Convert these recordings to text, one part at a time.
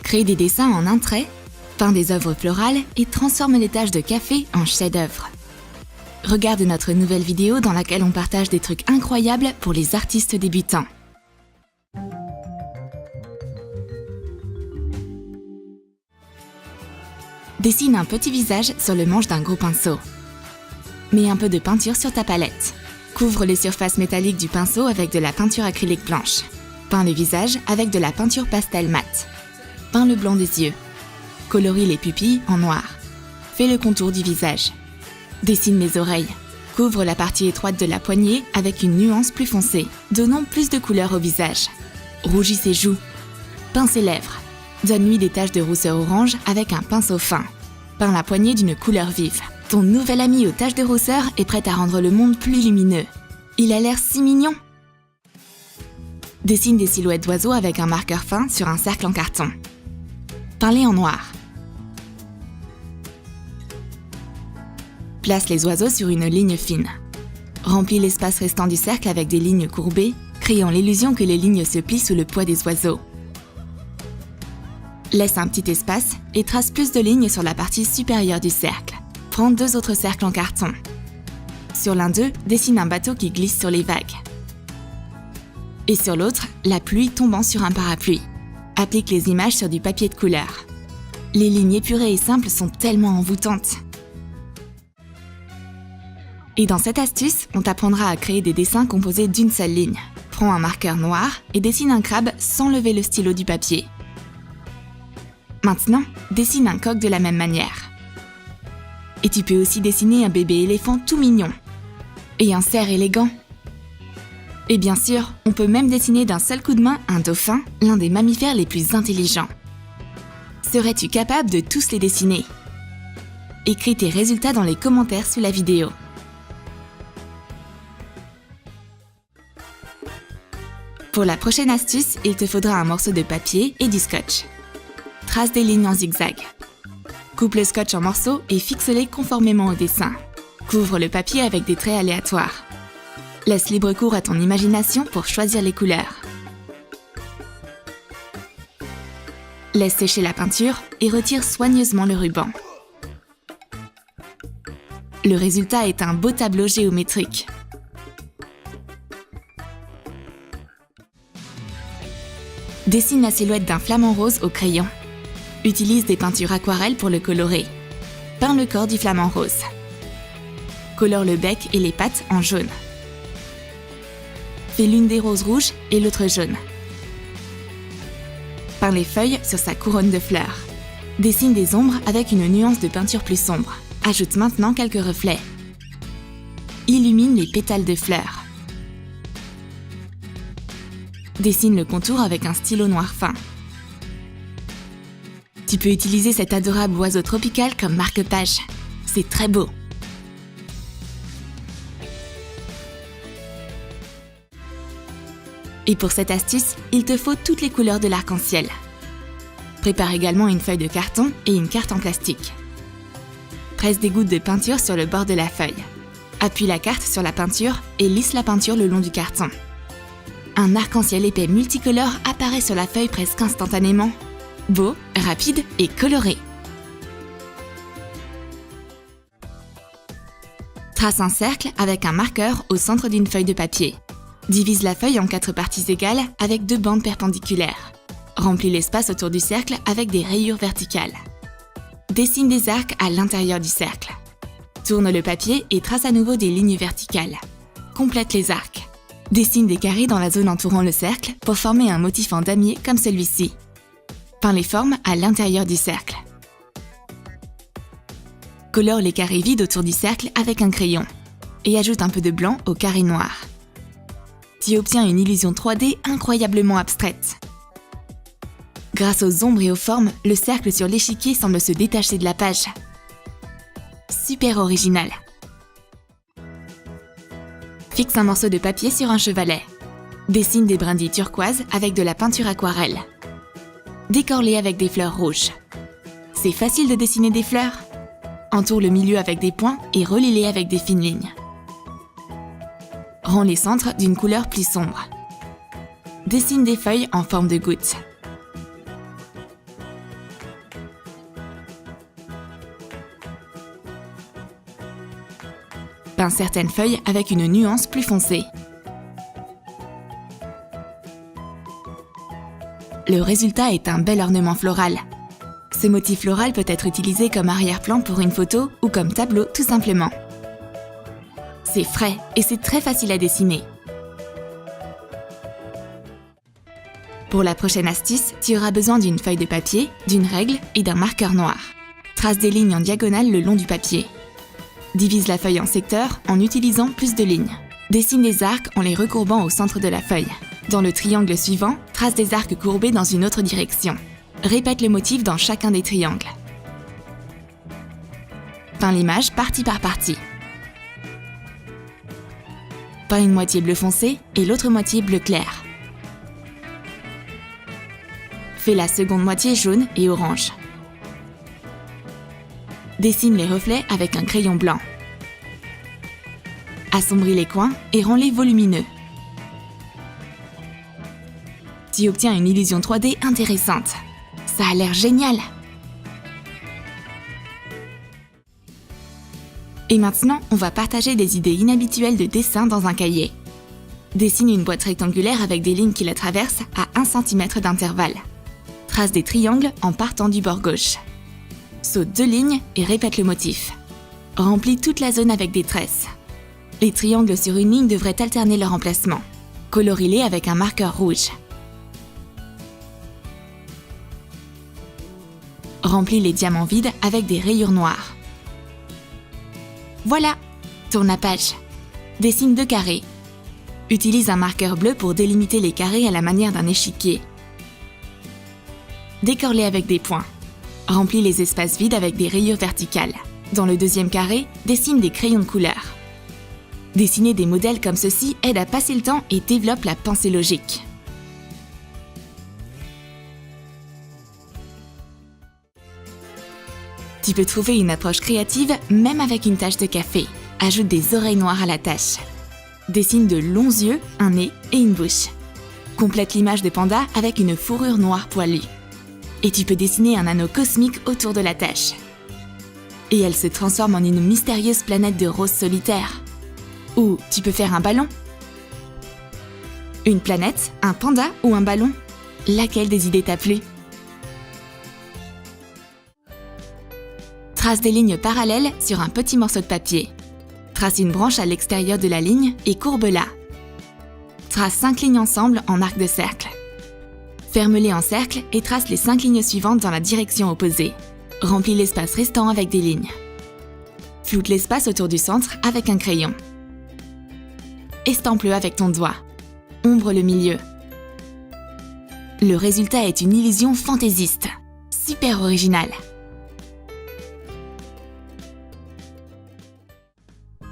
Crée des dessins en un trait, peint des œuvres florales et transforme les taches de café en chef-d'œuvre. Regarde notre nouvelle vidéo dans laquelle on partage des trucs incroyables pour les artistes débutants. Dessine un petit visage sur le manche d'un gros pinceau. Mets un peu de peinture sur ta palette. Couvre les surfaces métalliques du pinceau avec de la peinture acrylique blanche. Peins le visage avec de la peinture pastel mat. Peins le blanc des yeux. Colorie les pupilles en noir. Fais le contour du visage. Dessine les oreilles. Couvre la partie étroite de la poignée avec une nuance plus foncée, donnant plus de couleur au visage. Rougis ses joues. Peins ses lèvres. Donne-lui des taches de rousseur orange avec un pinceau fin. Peins la poignée d'une couleur vive. Ton nouvel ami aux taches de rousseur est prêt à rendre le monde plus lumineux. Il a l'air si mignon. Dessine des silhouettes d'oiseaux avec un marqueur fin sur un cercle en carton. Peins-les en noir. Place les oiseaux sur une ligne fine. Remplis l'espace restant du cercle avec des lignes courbées, créant l'illusion que les lignes se plient sous le poids des oiseaux. Laisse un petit espace et trace plus de lignes sur la partie supérieure du cercle. Prends 2 autres cercles en carton. Sur l'un d'eux, dessine un bateau qui glisse sur les vagues. Et sur l'autre, la pluie tombant sur un parapluie. Applique les images sur du papier de couleur. Les lignes épurées et simples sont tellement envoûtantes. Et dans cette astuce, on t'apprendra à créer des dessins composés d'une seule ligne. Prends un marqueur noir et dessine un crabe sans lever le stylo du papier. Maintenant, dessine un coq de la même manière. Et tu peux aussi dessiner un bébé éléphant tout mignon. Et un cerf élégant. Et bien sûr, on peut même dessiner d'un seul coup de main un dauphin, l'un des mammifères les plus intelligents. Serais-tu capable de tous les dessiner? Écris tes résultats dans les commentaires sous la vidéo. Pour la prochaine astuce, il te faudra un morceau de papier et du scotch. Trace des lignes en zigzag. Coupe le scotch en morceaux et fixe-les conformément au dessin. Couvre le papier avec des traits aléatoires. Laisse libre cours à ton imagination pour choisir les couleurs. Laisse sécher la peinture et retire soigneusement le ruban. Le résultat est un beau tableau géométrique. Dessine la silhouette d'un flamant rose au crayon. Utilise des peintures aquarelles pour le colorer. Peins le corps du flamant rose. Colore le bec et les pattes en jaune. Fais l'une des roses rouges et l'autre jaune. Peins les feuilles sur sa couronne de fleurs. Dessine des ombres avec une nuance de peinture plus sombre. Ajoute maintenant quelques reflets. Illumine les pétales de fleurs. Dessine le contour avec un stylo noir fin. Tu peux utiliser cet adorable oiseau tropical comme marque-page. C'est très beau. Et pour cette astuce, il te faut toutes les couleurs de l'arc-en-ciel. Prépare également une feuille de carton et une carte en plastique. Presse des gouttes de peinture sur le bord de la feuille. Appuie la carte sur la peinture et lisse la peinture le long du carton. Un arc-en-ciel épais multicolore apparaît sur la feuille presque instantanément. Beau, rapide et coloré. Trace un cercle avec un marqueur au centre d'une feuille de papier. Divise la feuille en 4 parties égales avec 2 bandes perpendiculaires. Remplis l'espace autour du cercle avec des rayures verticales. Dessine des arcs à l'intérieur du cercle. Tourne le papier et trace à nouveau des lignes verticales. Complète les arcs. Dessine des carrés dans la zone entourant le cercle pour former un motif en damier comme celui-ci. Peins les formes à l'intérieur du cercle. Colore les carrés vides autour du cercle avec un crayon et ajoute un peu de blanc aux carrés noirs. Tu obtiens une illusion 3D incroyablement abstraite. Grâce aux ombres et aux formes, le cercle sur l'échiquier semble se détacher de la page. Super original. Fixe un morceau de papier sur un chevalet. Dessine des brindilles turquoises avec de la peinture aquarelle. Décore-les avec des fleurs rouges. C'est facile de dessiner des fleurs. Entoure le milieu avec des points et relie-les avec des fines lignes. Rends les centres d'une couleur plus sombre. Dessine des feuilles en forme de gouttes. Peins certaines feuilles avec une nuance plus foncée. Le résultat est un bel ornement floral. Ce motif floral peut être utilisé comme arrière-plan pour une photo ou comme tableau tout simplement. C'est frais et c'est très facile à dessiner. Pour la prochaine astuce, tu auras besoin d'une feuille de papier, d'une règle et d'un marqueur noir. Trace des lignes en diagonale le long du papier. Divise la feuille en secteurs en utilisant plus de lignes. Dessine des arcs en les recourbant au centre de la feuille. Dans le triangle suivant, trace des arcs courbés dans une autre direction. Répète le motif dans chacun des triangles. Peins l'image partie par partie. Peins une moitié bleu foncé et l'autre moitié bleu clair. Fais la seconde moitié jaune et orange. Dessine les reflets avec un crayon blanc. Assombris les coins et rends-les volumineux. Tu obtiens une illusion 3D intéressante. Ça a l'air génial! Et maintenant, on va partager des idées inhabituelles de dessin dans un cahier. Dessine une boîte rectangulaire avec des lignes qui la traversent à 1 cm d'intervalle. Trace des triangles en partant du bord gauche. Saute 2 lignes et répète le motif. Remplis toute la zone avec des tresses. Les triangles sur une ligne devraient alterner leur emplacement. Colorie-les avec un marqueur rouge. Remplis les diamants vides avec des rayures noires. Voilà! Tourne la page. Dessine 2 carrés. Utilise un marqueur bleu pour délimiter les carrés à la manière d'un échiquier. Décore-les avec des points. Remplis les espaces vides avec des rayures verticales. Dans le deuxième carré, dessine des crayons de couleur. Dessiner des modèles comme ceci aide à passer le temps et développe la pensée logique. Tu peux trouver une approche créative même avec une tache de café. Ajoute des oreilles noires à la tâche. Dessine de longs yeux, un nez et une bouche. Complète l'image de panda avec une fourrure noire poilue. Et tu peux dessiner un anneau cosmique autour de la tache. Et elle se transforme en une mystérieuse planète de roses solitaires. Ou tu peux faire un ballon. Une planète, un panda ou un ballon? Laquelle des idées t'a plu? Trace des lignes parallèles sur un petit morceau de papier. Trace une branche à l'extérieur de la ligne et courbe-la. Trace 5 lignes ensemble en arc de cercle. Ferme-les en cercle et trace les 5 lignes suivantes dans la direction opposée. Remplis l'espace restant avec des lignes. Floute l'espace autour du centre avec un crayon. Estampe-le avec ton doigt. Ombre le milieu. Le résultat est une illusion fantaisiste. Super originale.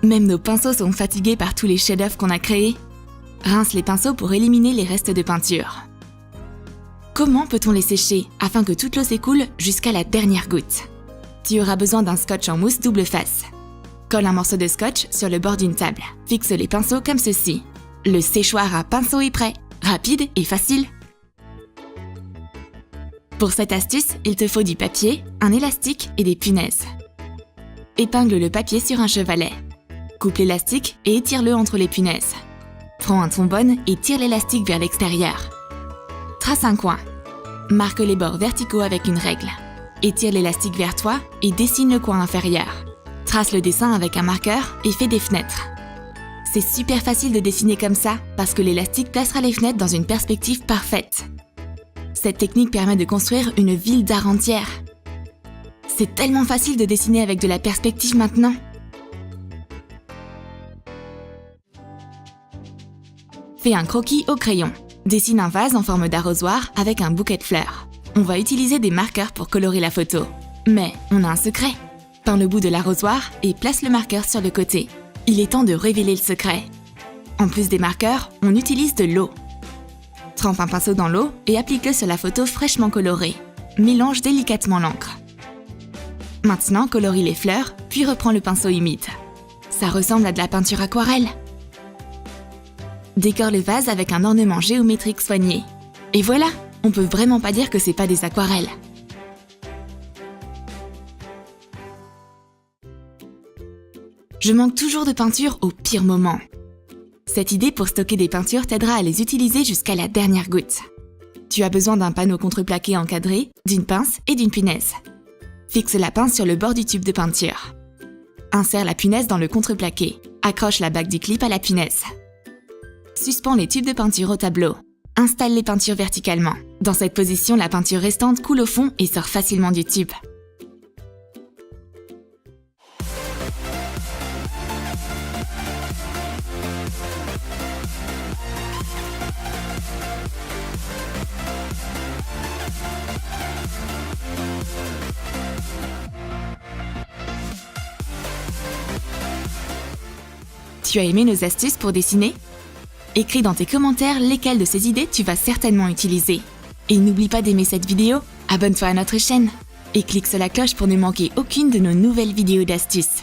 Même nos pinceaux sont fatigués par tous les chefs-d'œuvre qu'on a créés. Rince les pinceaux pour éliminer les restes de peinture. Comment peut-on les sécher afin que toute l'eau s'écoule jusqu'à la dernière goutte? Tu auras besoin d'un scotch en mousse double face. Colle un morceau de scotch sur le bord d'une table. Fixe les pinceaux comme ceci. Le séchoir à pinceau est prêt. Rapide et facile. Pour cette astuce, il te faut du papier, un élastique et des punaises. Épingle le papier sur un chevalet. Coupe l'élastique et étire-le entre les punaises. Prends un trombone et tire l'élastique vers l'extérieur. Trace un coin. Marque les bords verticaux avec une règle. Étire l'élastique vers toi et dessine le coin inférieur. Trace le dessin avec un marqueur et fais des fenêtres. C'est super facile de dessiner comme ça parce que l'élastique placera les fenêtres dans une perspective parfaite. Cette technique permet de construire une ville d'art entière. C'est tellement facile de dessiner avec de la perspective maintenant. Fais un croquis au crayon. Dessine un vase en forme d'arrosoir avec un bouquet de fleurs. On va utiliser des marqueurs pour colorer la photo. Mais on a un secret. Peins le bout de l'arrosoir et place le marqueur sur le côté. Il est temps de révéler le secret. En plus des marqueurs, on utilise de l'eau. Trempe un pinceau dans l'eau et applique-le sur la photo fraîchement colorée. Mélange délicatement l'encre. Maintenant, colorie les fleurs, puis reprends le pinceau humide. Ça ressemble à de la peinture aquarelle. Décore le vase avec un ornement géométrique soigné. Et voilà, on peut vraiment pas dire que c'est pas des aquarelles. Je manque toujours de peinture au pire moment. Cette idée pour stocker des peintures t'aidera à les utiliser jusqu'à la dernière goutte. Tu as besoin d'un panneau contreplaqué encadré, d'une pince et d'une punaise. Fixe la pince sur le bord du tube de peinture. Insère la punaise dans le contreplaqué. Accroche la bague du clip à la punaise. Suspends les tubes de peinture au tableau. Installe les peintures verticalement. Dans cette position, la peinture restante coule au fond et sort facilement du tube. Tu as aimé nos astuces pour dessiner? Écris dans tes commentaires lesquelles de ces idées tu vas certainement utiliser. Et n'oublie pas d'aimer cette vidéo, abonne-toi à notre chaîne et clique sur la cloche pour ne manquer aucune de nos nouvelles vidéos d'astuces.